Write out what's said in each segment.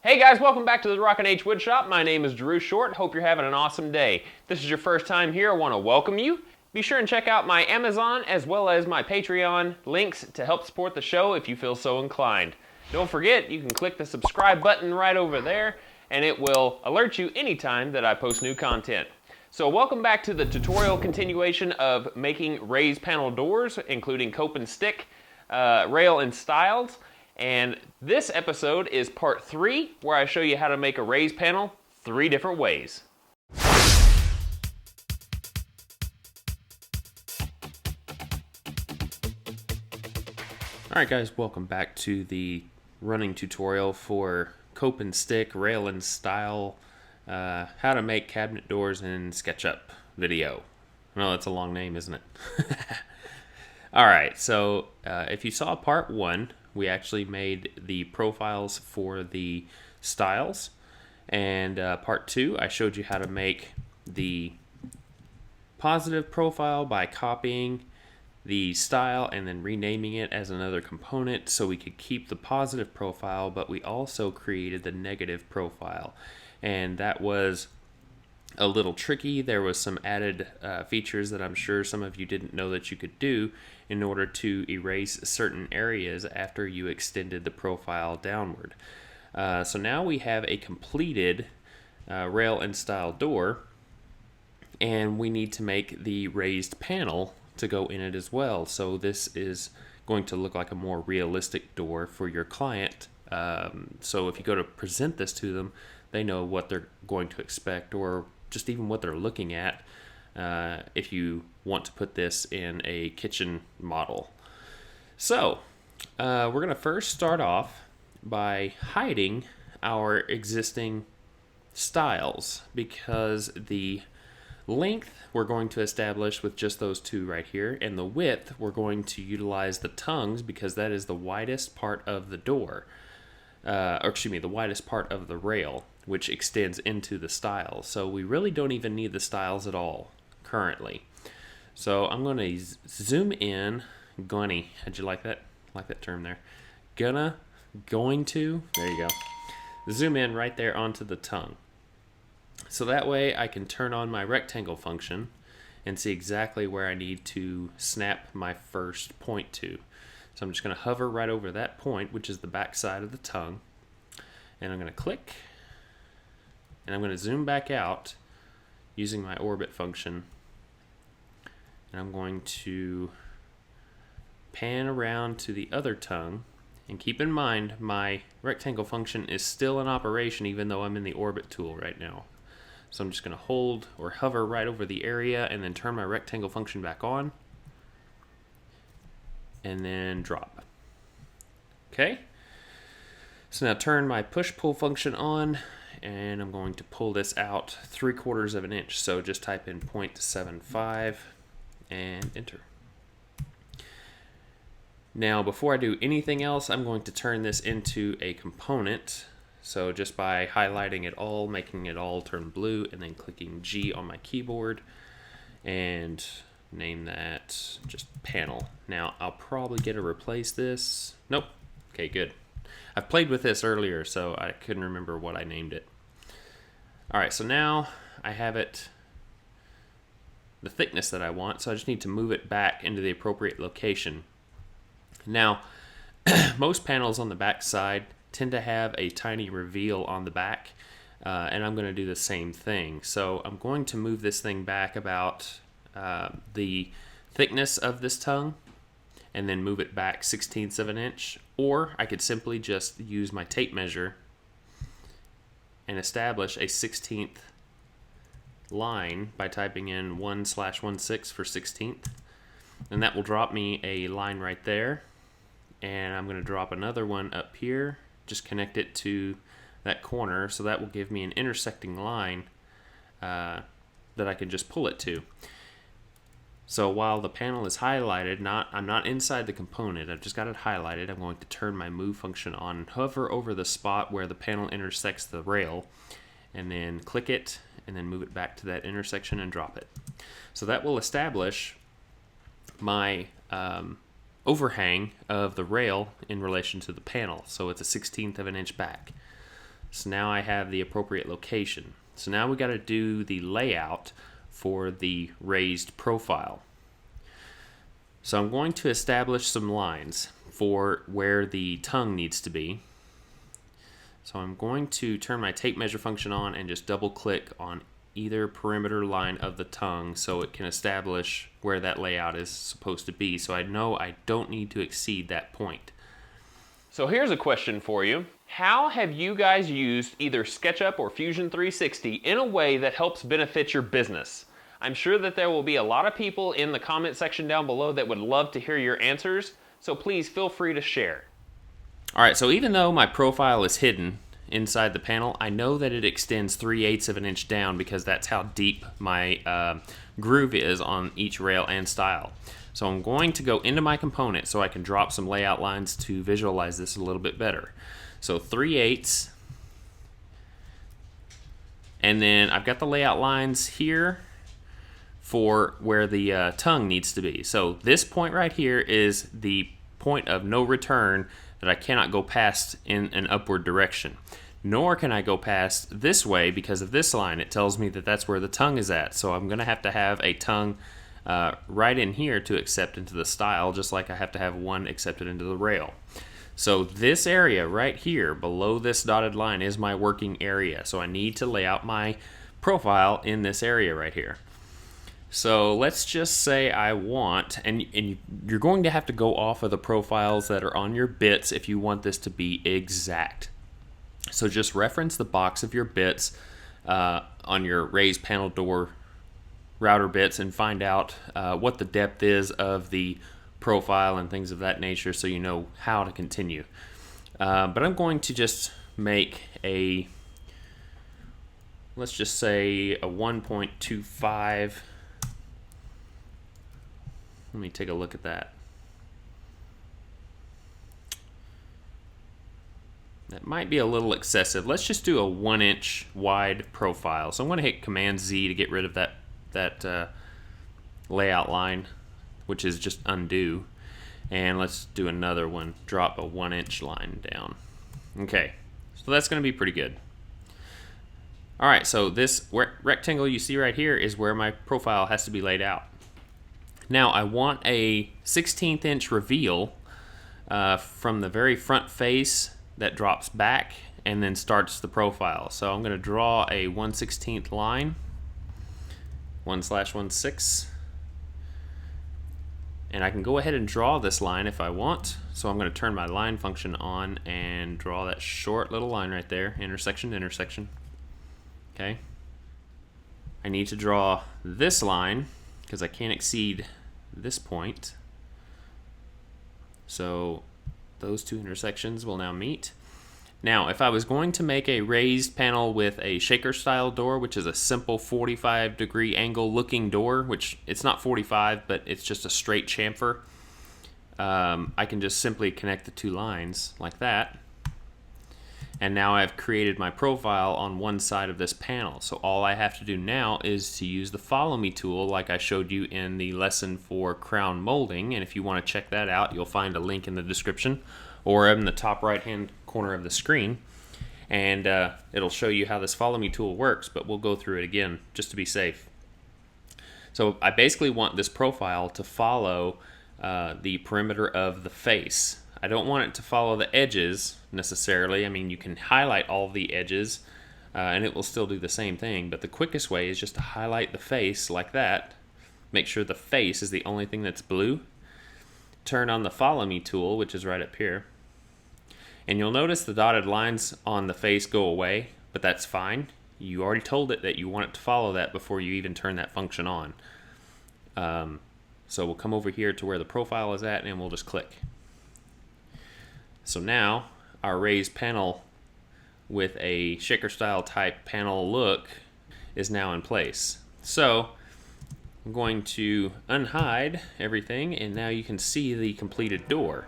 Hey guys, welcome back to the Rockin' H Woodshop. My name is drewshort. Hope you're having an awesome day. If this is your first time here, I want to welcome you. Be sure and check out my Amazon as well as my Patreon links to help support the show if you feel so inclined. Don't forget, you can click the subscribe button right over there and it will alert you anytime that I post new content. So welcome back to the tutorial continuation of making raised panel doors, including cope and stick, rail and stiles. And this episode is part 3, where I show you how to make a raised panel 3 different ways. Alright guys, welcome back to the running tutorial for cope and stick, rail and stile, how to make cabinet doors in Sketchup video. I know that's a long name, isn't it? Alright, so if you saw part 1, we actually made the profiles for the stiles, and part 2 I showed you how to make the positive profile by copying the stile and then renaming it as another component so we could keep the positive profile, but we also created the negative profile, and that was a little tricky. There was some added features that I'm sure some of you didn't know that you could do in order to erase certain areas after you extended the profile downward. So now we have a completed rail and stile door, and we need to make the raised panel to go in it as well. So this is going to look like a more realistic door for your client. So if you go to present this to them, they know what they're going to expect, or just even what they're looking at if you want to put this in a kitchen model. So we're going to first start off by hiding our existing stiles, because the length we're going to establish with just those two right here, and the width we're going to utilize the tongues, because that is the widest part of the door, the widest part of the rail, which extends into the stiles. So we really don't even need the stiles at all currently. So I'm going to zoom in. Gunny, how'd you like that? Like that term there? Going to, there you go. Zoom in right there onto the tongue. So that way I can turn on my rectangle function and see exactly where I need to snap my first point to. So I'm just going to hover right over that point, which is the back side of the tongue, and I'm going to click, and I'm going to zoom back out using my orbit function, and I'm going to pan around to the other tongue. And keep in mind, my rectangle function is still in operation even though I'm in the orbit tool right now. So I'm just going to hold or hover right over the area and then turn my rectangle function back on, and then drop. Okay, so now turn my push-pull function on, and I'm going to pull this out 3/4 of an inch. So just type in 0.75 and enter. Now before I do anything else, I'm going to turn this into a component. So just by highlighting it all, making it all turn blue, and then clicking G on my keyboard, and name that just panel. Now I'll probably get to replace this. Nope. Okay, good. I've played with this earlier, so I couldn't remember what I named it. Alright, so now I have it the thickness that I want, so I just need to move it back into the appropriate location. Now, most panels on the back side tend to have a tiny reveal on the back, and I'm going to do the same thing. So I'm going to move this thing back about the thickness of this tongue, and then move it back 1/16 of an inch, or I could simply just use my tape measure and establish a 1/16 line by typing in 1/16 for 1/16, and that will drop me a line right there. And I'm going to drop another one up here, just connect it to that corner, so that will give me an intersecting line that I can just pull it to. So while the panel is highlighted, I'm not inside the component, I've just got it highlighted. I'm going to turn my move function on and hover over the spot where the panel intersects the rail, and then click it, and then move it back to that intersection and drop it. So that will establish my overhang of the rail in relation to the panel. So it's a 1/16 of an inch back. So now I have the appropriate location. So now we got to do the layout for the raised profile. So I'm going to establish some lines for where the tongue needs to be. So I'm going to turn my tape measure function on and just double click on either perimeter line of the tongue so it can establish where that layout is supposed to be, so I know I don't need to exceed that point. So here's a question for you. How have you guys used either SketchUp or Fusion 360 in a way that helps benefit your business? I'm sure that there will be a lot of people in the comment section down below that would love to hear your answers, so please feel free to share. Alright, so even though my profile is hidden inside the panel, I know that it extends 3/8 of an inch down because that's how deep my groove is on each rail and stile. So I'm going to go into my component so I can drop some layout lines to visualize this a little bit better. So 3/8, and then I've got the layout lines here for where the tongue needs to be. So this point right here is the point of no return that I cannot go past in an upward direction. Nor can I go past this way because of this line. It tells me that that's where the tongue is at. So I'm going to have a tongue right in here to accept into the stile, just like I have to have one accepted into the rail. So this area right here below this dotted line is my working area. So I need to lay out my profile in this area right here. So let's just say I want, and you're going to have to go off of the profiles that are on your bits if you want this to be exact. So just reference the box of your bits on your raised panel door router bits and find out what the depth is of the profile and things of that nature so you know how to continue. But I'm going to just make a, let's just say a 1.25. Let me take a look at that. That might be a little excessive. Let's just do a 1-inch wide profile. So I'm going to hit Command Z to get rid of that layout line, which is just undo. And let's do another one. Drop a 1-inch line down. Okay, so that's going to be pretty good. All right, so this rectangle you see right here is where my profile has to be laid out. Now I want a 1/16 inch reveal from the very front face that drops back and then starts the profile. So I'm going to draw a 1/16 line, 1/16, and I can go ahead and draw this line if I want. So I'm going to turn my line function on and draw that short little line right there, intersection to intersection. Okay. I need to draw this line because I can't exceed this point. So those two intersections will now meet. Now, if I was going to make a raised panel with a shaker style door, which is a simple 45-degree angle looking door, which it's not 45, but it's just a straight chamfer, I can just simply connect the two lines like that. And now I've created my profile on one side of this panel. So all I have to do now is to use the follow me tool like I showed you in the lesson for crown molding. And if you want to check that out, you'll find a link in the description or in the top right hand corner of the screen. And it'll show you how this follow me tool works, but we'll go through it again just to be safe. So I basically want this profile to follow the perimeter of the face. I don't want it to follow the edges necessarily. I mean, you can highlight all the edges and it will still do the same thing, but the quickest way is just to highlight the face like that. Make sure the face is the only thing that's blue. Turn on the follow me tool, which is right up here. And you'll notice the dotted lines on the face go away, but that's fine. You already told it that you want it to follow that before you even turn that function on. So we'll come over here to where the profile is at and we'll just click. So now our raised panel with a shaker style type panel look is now in place. So I'm going to unhide everything and now you can see the completed door.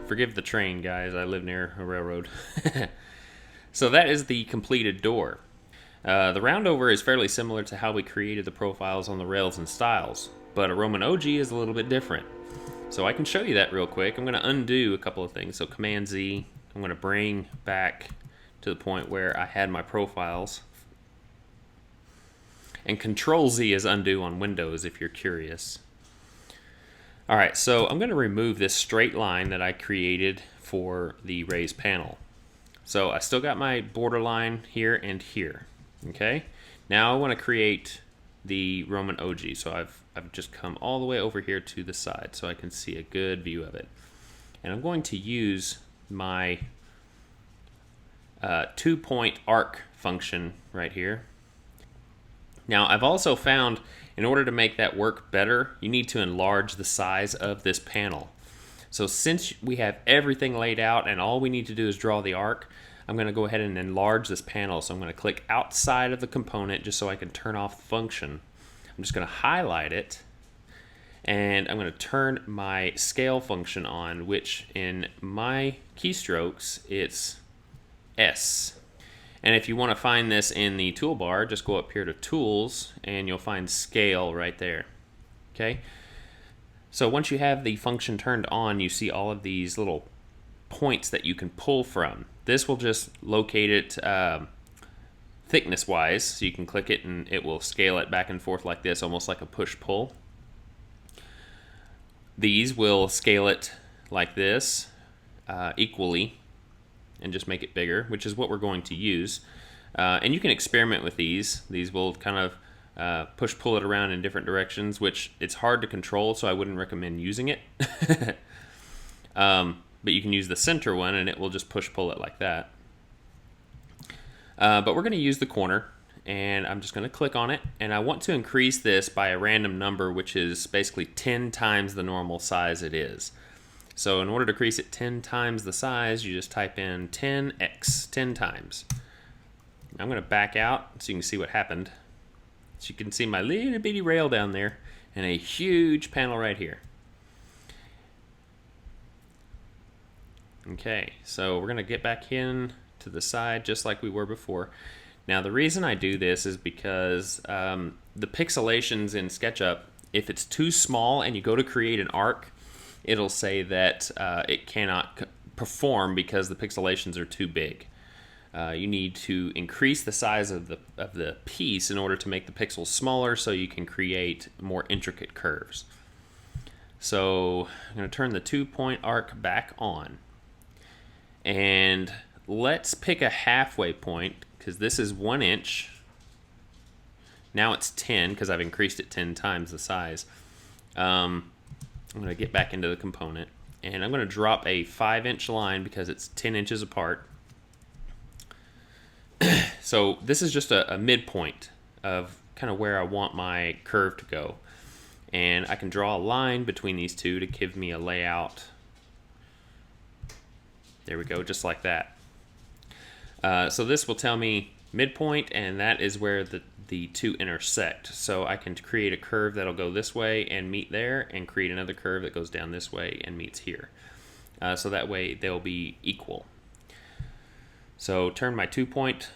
Forgive the train, guys, I live near a railroad. So that is the completed door. The roundover is fairly similar to how we created the profiles on the rails and stiles, but a Roman ogee is a little bit different. So I can show you that real quick. I'm going to undo a couple of things. So Command Z, I'm going to bring back to the point where I had my profiles. And Control Z is undo on Windows if you're curious. Alright, so I'm going to remove this straight line that I created for the raised panel. So I still got my border line here and here. Okay, now I want to create the Roman ogee. So I've just come all the way over here to the side so I can see a good view of it. And I'm going to use my 2-point arc function right here. Now I've also found in order to make that work better, you need to enlarge the size of this panel. So since we have everything laid out and all we need to do is draw the arc, I'm going to go ahead and enlarge this panel. So I'm going to click outside of the component just so I can turn off the function. I'm just going to highlight it, and I'm going to turn my scale function on, which in my keystrokes it's S. And if you want to find this in the toolbar, just go up here to Tools and you'll find Scale right there. Okay. So once you have the function turned on, you see all of these little points that you can pull from. This will just locate it thickness wise, so you can click it and it will scale it back and forth like this, almost like a push-pull. These will scale it like this equally and just make it bigger, which is what we're going to use. And you can experiment with these. These will kind of push-pull it around in different directions, which it's hard to control, so I wouldn't recommend using it. But you can use the center one and it will just push-pull it like that. But we're going to use the corner, and I'm just going to click on it, and I want to increase this by a random number, which is basically 10 times the normal size it is. So in order to increase it 10 times the size, you just type in 10x, 10 times. I'm going to back out so you can see what happened. So you can see my little bitty rail down there and a huge panel right here. Okay, so we're going to get back in to the side just like we were before. Now the reason I do this is because the pixelations in Sketchup, if it's too small and you go to create an arc, it'll say that it cannot perform because the pixelations are too big. You need to increase the size of the piece in order to make the pixels smaller so you can create more intricate curves. So I'm going to turn the 2-point arc back on. And let's pick a halfway point, because this is 1 inch. Now it's 10 because I've increased it 10 times the size. I'm going to get back into the component, and I'm going to drop a 5-inch line because it's 10 inches apart. So this is just a midpoint of kind of where I want my curve to go. And I can draw a line between these two to give me a layout. There we go, just like that. So this will tell me midpoint, and that is where the two intersect. So I can create a curve that'll go this way and meet there, and create another curve that goes down this way and meets here. So that way they'll be equal. So turn my 2-point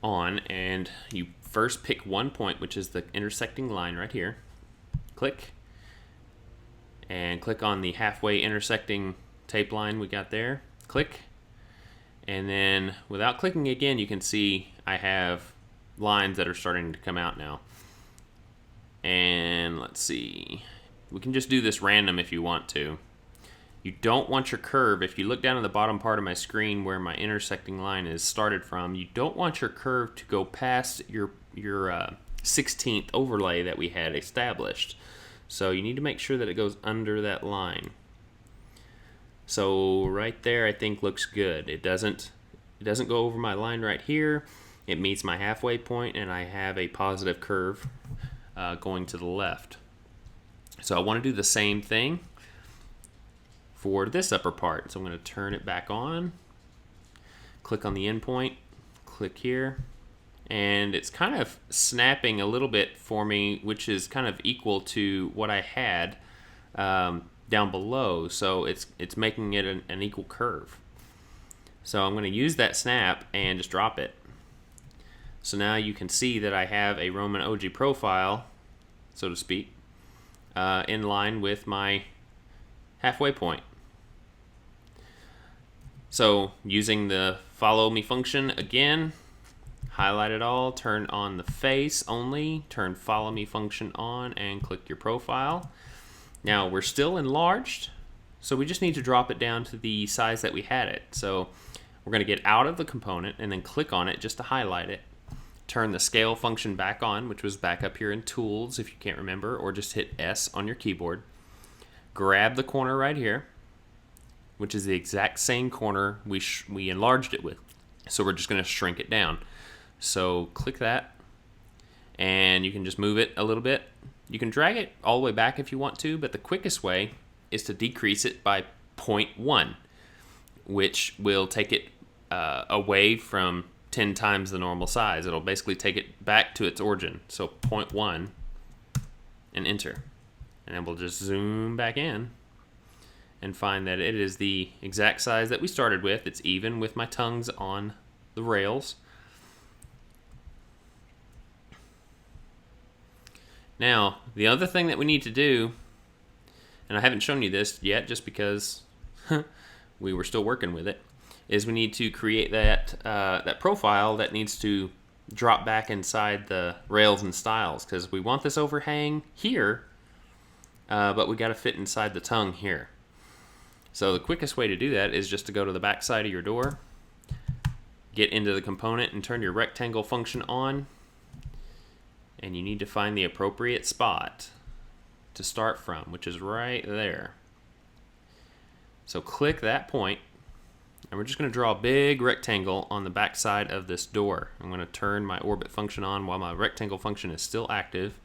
on, and you first pick 1 point, which is the intersecting line right here. Click, and click on the halfway intersecting tape line we got there. Click, and then without clicking again, you can see I have lines that are starting to come out now. And let's see, we can just do this random if you want to. You don't want your curve, if you look down at the bottom part of my screen where my intersecting line is started from, you don't want your curve to go past your 16th overlay that we had established. So you need to make sure that it goes under that line. So right there I think looks good. It doesn't go over my line right here. It meets my halfway point, and I have a positive curve going to the left. So I want to do the same thing for this upper part. So I'm going to turn it back on, click on the endpoint, click here, and it's kind of snapping a little bit for me, which is kind of equal to what I had down below. So it's making it an equal curve. So I'm going to use that snap and just drop it. So now you can see that I have a Roman ogee profile, so to speak, in line with my halfway point. So using the follow me function again, highlight it all, turn on the face only, turn follow me function on, and click your profile. Now we're still enlarged, so we just need to drop it down to the size that we had it. So we're going to get out of the component and then click on it just to highlight it. Turn the scale function back on, which was back up here in tools if you can't remember, or just hit S on your keyboard. Grab the corner right here, which is the exact same corner we enlarged it with. So we're just going to shrink it down. So click that, and you can just move it a little bit. You can drag it all the way back if you want to, but the quickest way is to decrease it by 0.1, which will take it away from 10 times the normal size. It'll basically take it back to its origin. So 0.1 and enter. And then we'll just zoom back in and find that it is the exact size that we started with. It's even with my tongues on the rails. Now, the other thing that we need to do, and I haven't shown you this yet just because we were still working with it, is we need to create that profile that needs to drop back inside the rails and stiles, because we want this overhang here, but we got to fit inside the tongue here. So the quickest way to do that is just to go to the back side of your door, get into the component and turn your rectangle function on, and you need to find the appropriate spot to start from, which is right there. So click that point, and we're just going to draw a big rectangle on the back side of this door. I'm going to turn my orbit function on while my rectangle function is still active,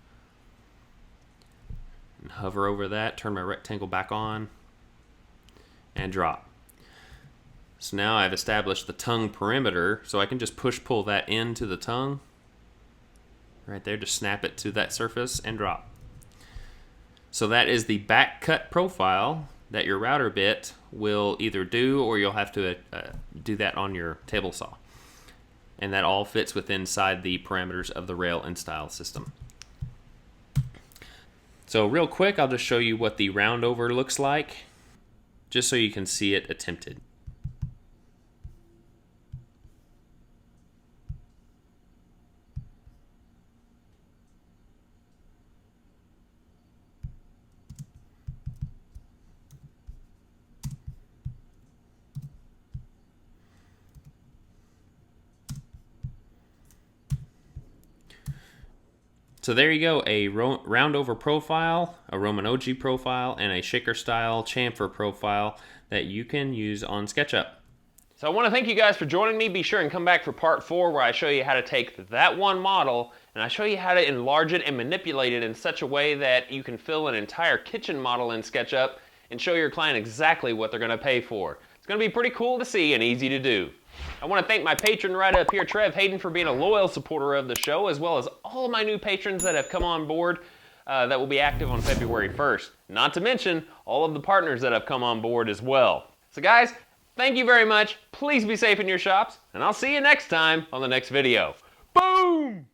and hover over that, turn my rectangle back on, and drop. So now I've established the tongue perimeter, so I can just push-pull that into the tongue right there, just snap it to that surface and drop. So that is the back cut profile that your router bit will either do, or you'll have to do that on your table saw. And that all fits within inside the parameters of the rail and stile system. So real quick, I'll just show you what the round over looks like, just so you can see it attempted. So there you go, a round over profile, a Roman ogee profile, and a shaker style chamfer profile that you can use on Sketchup. So I want to thank you guys for joining me. Be sure and come back for part 4, where I show you how to take that one model and I show you how to enlarge it and manipulate it in such a way that you can fill an entire kitchen model in SketchUp and show your client exactly what they're going to pay for. It's going to be pretty cool to see and easy to do. I want to thank my patron right up here, Trev Hayden, for being a loyal supporter of the show, as well as all of my new patrons that have come on board that will be active on February 1st. Not to mention all of the partners that have come on board as well. So guys, thank you very much. Please be safe in your shops, and I'll see you next time on the next video. Boom!